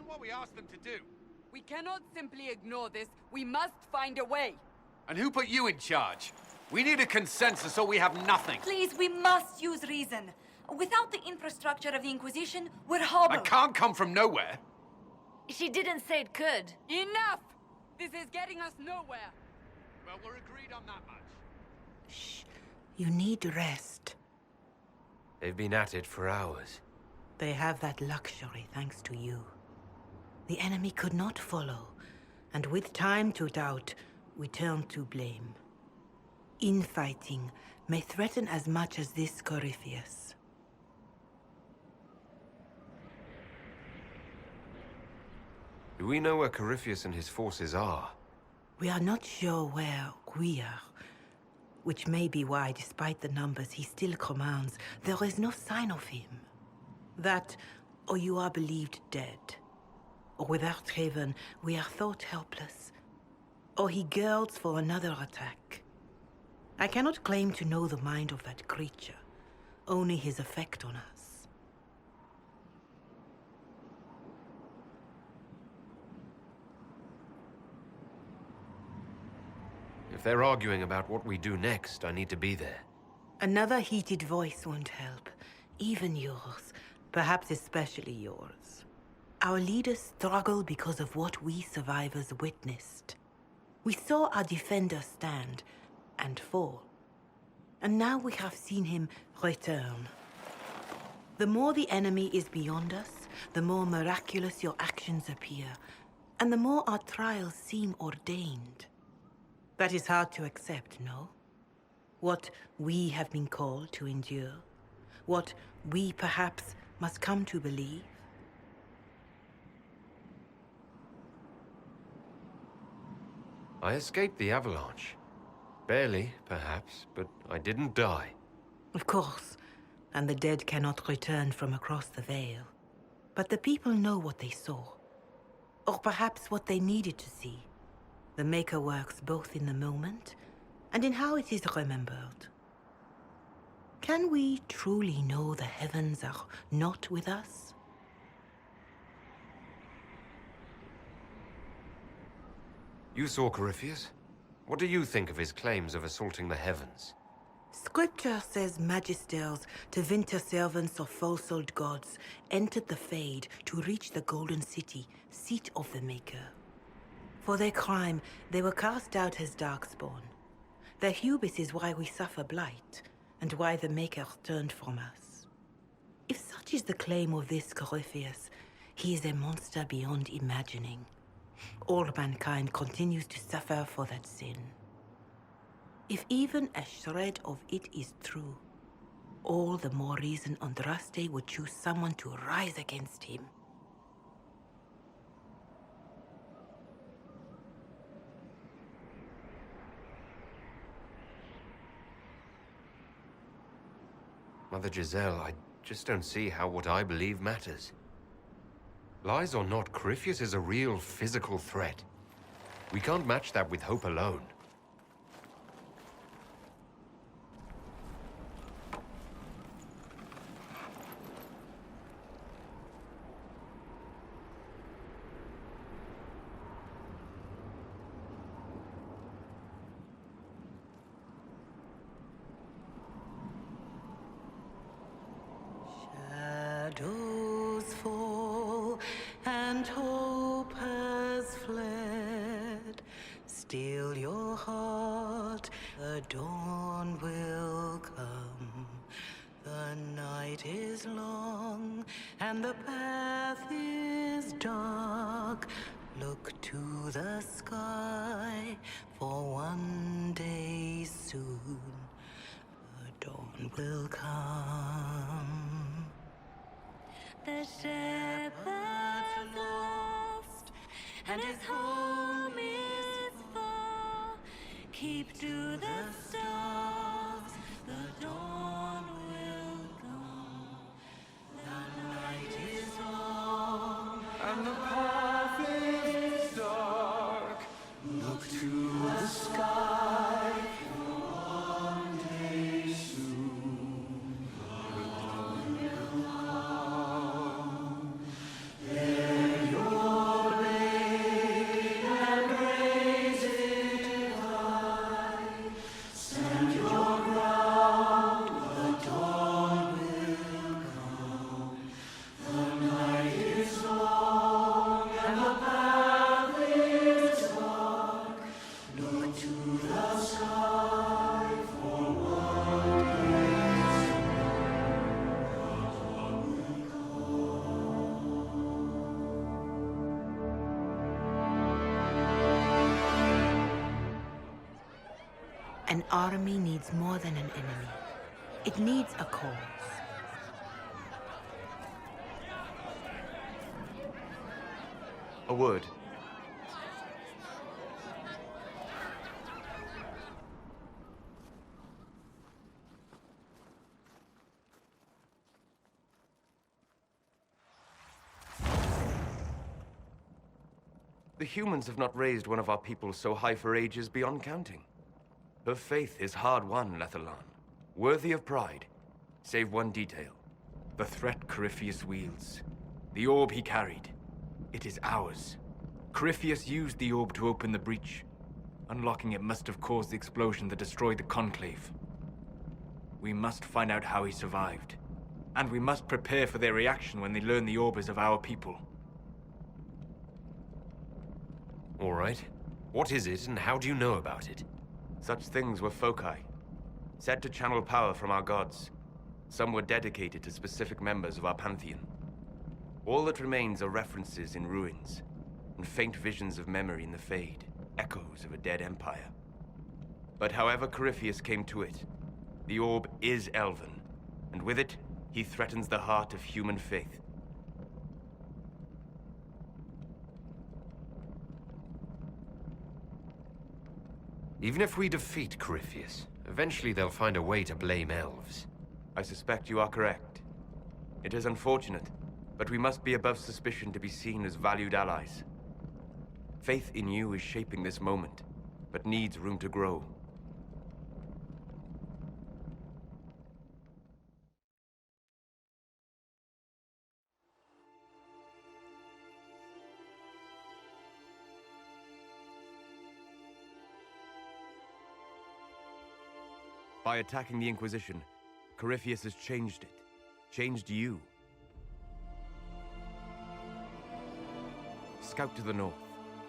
what we asked them to do. We cannot simply ignore this. We must find a way. And who put you in charge? We need a consensus or we have nothing. Please, we must use reason. Without the infrastructure of the Inquisition, we're hobbled. I can't come from nowhere. She didn't say it could. Enough! This is getting us nowhere. Well, we're agreed on that much. Shh. You need rest. They've been at it for hours. They have that luxury thanks to you. The enemy could not follow, and with time to doubt, we turn to blame. Infighting may threaten as much as this Corypheus. Do we know where Corypheus and his forces are? We are not sure where we are, which may be why, despite the numbers he still commands, there is no sign of him. That, or you are believed dead. Or without Haven, we are thought helpless. Or he girds for another attack. I cannot claim to know the mind of that creature, only his effect on us. If they're arguing about what we do next, I need to be there. Another heated voice won't help. Even yours. Perhaps especially yours. Our leaders struggle because of what we survivors witnessed. We saw our defender stand and fall. And now we have seen him return. The more the enemy is beyond us, the more miraculous your actions appear, and the more our trials seem ordained. That is hard to accept, no? What we have been called to endure, what we perhaps must come to believe. I escaped the avalanche. Barely, perhaps, but I didn't die. Of course, and the dead cannot return from across the veil. But the people know what they saw. Or perhaps what they needed to see. The Maker works both in the moment and in how it is remembered. Can we truly know the heavens are not with us? You saw Corypheus? What do you think of his claims of assaulting the heavens? Scripture says magisters, to winter servants of false-old gods, entered the Fade to reach the Golden City, seat of the Maker. For their crime, they were cast out as Darkspawn. Their hubris is why we suffer blight, and why the Maker turned from us. If such is the claim of this Corypheus, he is a monster beyond imagining. All mankind continues to suffer for that sin. If even a shred of it is true, all the more reason Andraste would choose someone to rise against him. Mother Giselle, I just don't see how what I believe matters. Lies or not, Corypheus is a real physical threat. We can't match that with hope alone. Shadows fall and hope has fled. Still your heart, the dawn will come. The night is long and the path is dark. Look to the sky, for one day soon the dawn will come. The shepherd's lost, and his home is far. Keep to the stars, the dawn will come. The night is long, And the path is dark. Look to the sky. One day soon, the dawn will come. There your An army needs more than an enemy. It needs a cause. A word. The humans have not raised one of our people so high for ages beyond counting. Her faith is hard-won, Lethalan. Worthy of pride, save one detail. The threat Corypheus wields. The orb he carried. It is ours. Corypheus used the orb to open the breach. Unlocking it must have caused the explosion that destroyed the Conclave. We must find out how he survived. And we must prepare for their reaction when they learn the orb is of our people. All right. What is it, and how do you know about it? Such things were foci, said to channel power from our gods. Some were dedicated to specific members of our pantheon. All that remains are references in ruins, and faint visions of memory in the Fade, echoes of a dead empire. But however Corypheus came to it, the orb is elven, and with it, he threatens the heart of human faith. Even if we defeat Corypheus, eventually they'll find a way to blame elves. I suspect you are correct. It is unfortunate, but we must be above suspicion to be seen as valued allies. Faith in you is shaping this moment, but needs room to grow. By attacking the Inquisition, Corypheus has changed it. Changed you. Scout to the north.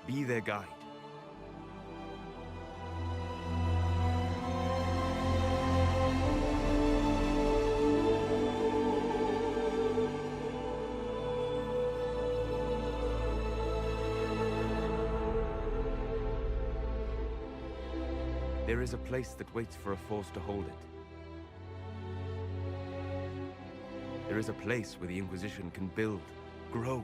Be their guide. There is a place that waits for a force to hold it. There is a place where the Inquisition can build, grow.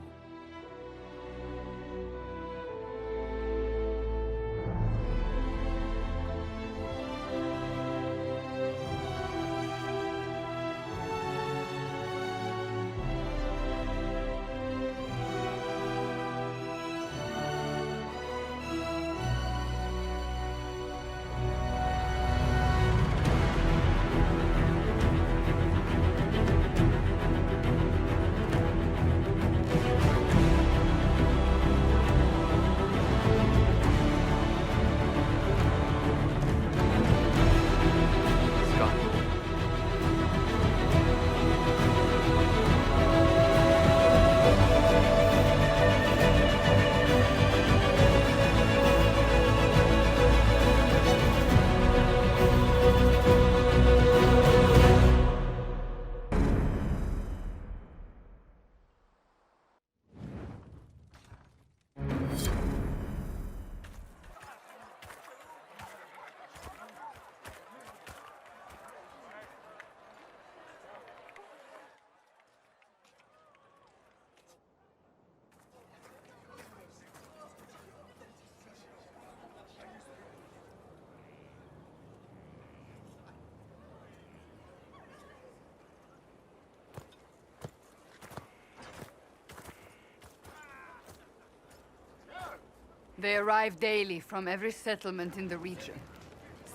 They arrive daily from every settlement in the region.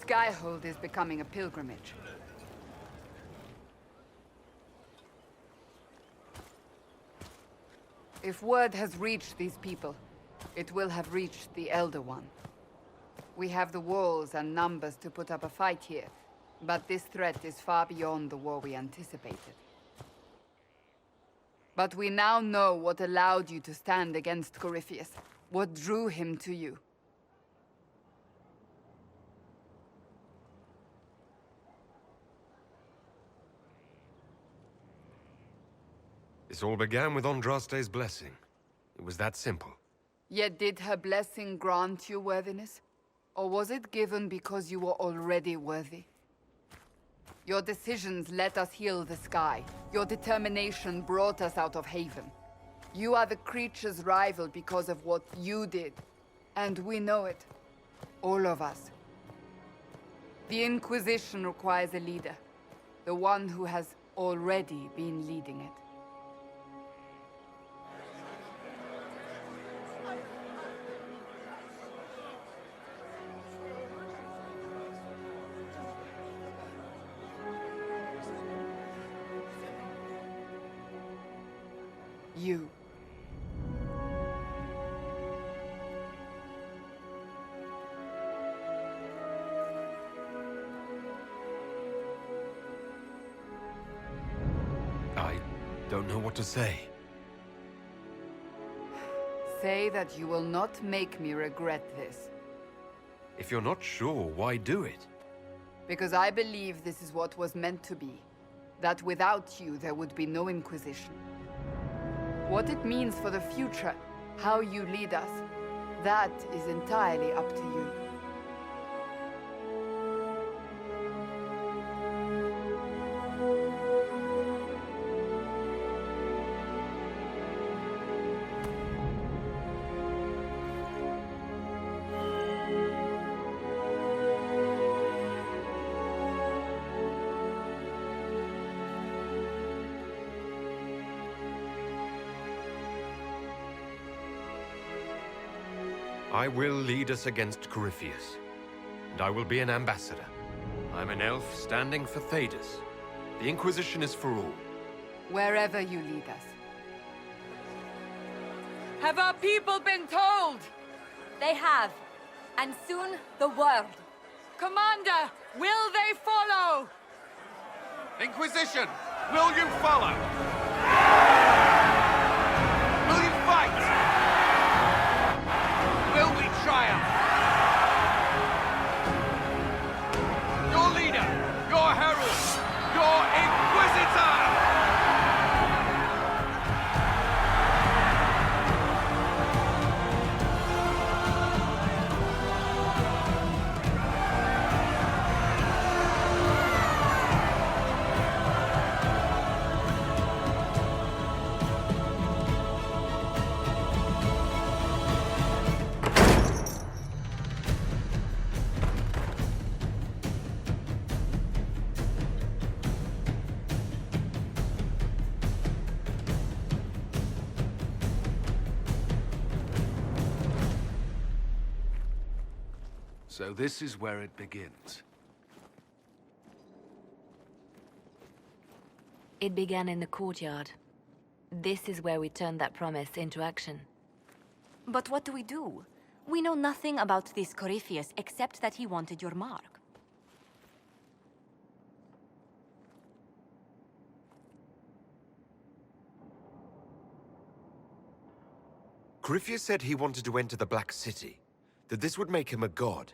Skyhold is becoming a pilgrimage. If word has reached these people, it will have reached the Elder One. We have the walls and numbers to put up a fight here, but this threat is far beyond the war we anticipated. But we now know what allowed you to stand against Corypheus. What drew him to you? This all began with Andraste's blessing. It was that simple. Yet did her blessing grant you worthiness? Or was it given because you were already worthy? Your decisions let us heal the sky. Your determination brought us out of Haven. You are the creature's rival because of what you did. And we know it. All of us. The Inquisition requires a leader. The one who has already been leading it. You. I don't know what to say. Say that you will not make me regret this. If you're not sure, why do it? Because I believe this is what was meant to be. That without you, there would be no Inquisition. What it means for the future, how you lead us, that is entirely up to you. I will lead us against Corypheus, and I will be an ambassador. I'm an elf standing for Thedas. The Inquisition is for all. Wherever you lead us. Have our people been told? They have. And soon, the world. Commander, will they follow? Inquisition, will you follow? Will you fight? Will we triumph? Your leader, your herald, your Inquisitor! So this is where it begins. It began in the courtyard. This is where we turned that promise into action. But what do we do? We know nothing about this Corypheus except that he wanted your mark. Corypheus said he wanted to enter the Black City, that this would make him a god.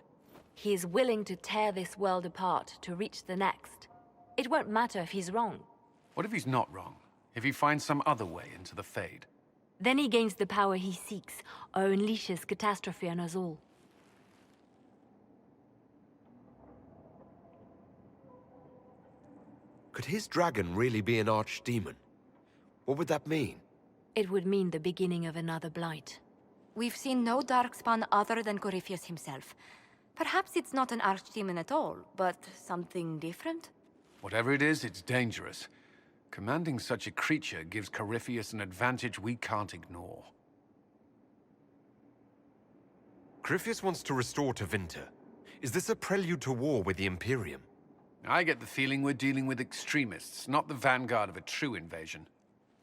He is willing to tear this world apart to reach the next. It won't matter if he's wrong. What if he's not wrong? If he finds some other way into the Fade? Then he gains the power he seeks, or unleashes catastrophe on us all. Could his dragon really be an archdemon? What would that mean? It would mean the beginning of another blight. We've seen no darkspawn other than Corypheus himself. Perhaps it's not an archdemon at all, but something different? Whatever it is, it's dangerous. Commanding such a creature gives Corypheus an advantage we can't ignore. Corypheus wants to restore Tevinter. Is this a prelude to war with the Imperium? I get the feeling we're dealing with extremists, not the vanguard of a true invasion.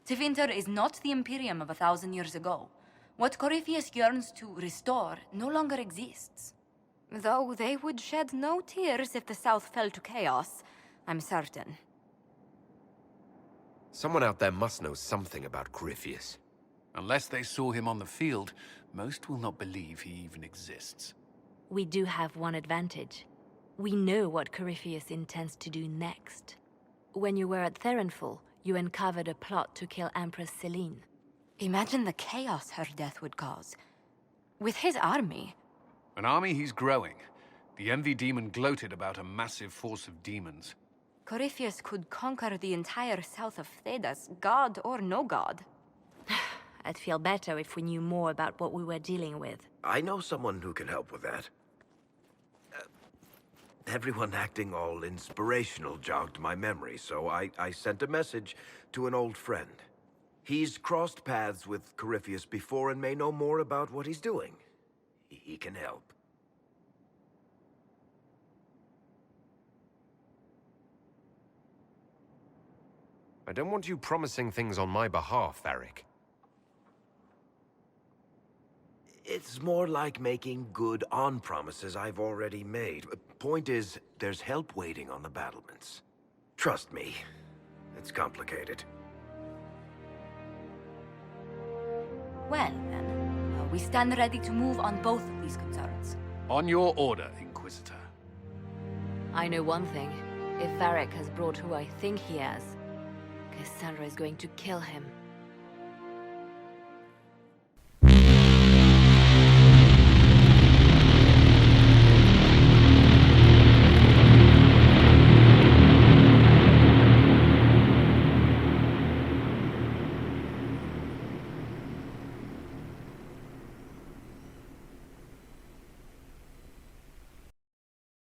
Tevinter is not the Imperium of 1,000 years ago. What Corypheus yearns to restore no longer exists. Though they would shed no tears if the South fell to chaos, I'm certain. Someone out there must know something about Corypheus. Unless they saw him on the field, most will not believe he even exists. We do have one advantage. We know what Corypheus intends to do next. When you were at Therenfall, you uncovered a plot to kill Empress Celine. Imagine the chaos her death would cause. With his army. An army he's growing, The Envy Demon gloated about a massive force of demons. Corypheus could conquer the entire south of Thedas, god or no god. I'd feel better if we knew more about what we were dealing with. I know someone who can help with that. Everyone acting all inspirational jogged my memory, so I sent a message to an old friend. He's crossed paths with Corypheus before and may know more about what he's doing. He can help. I don't want you promising things on my behalf, Varric. It's more like making good on promises I've already made. Point is, there's help waiting on the battlements. Trust me, it's complicated. Well, then, we stand ready to move on both of these concerns. On your order, Inquisitor. I know one thing. If Varric has brought who I think he has, Cassandra is going to kill him.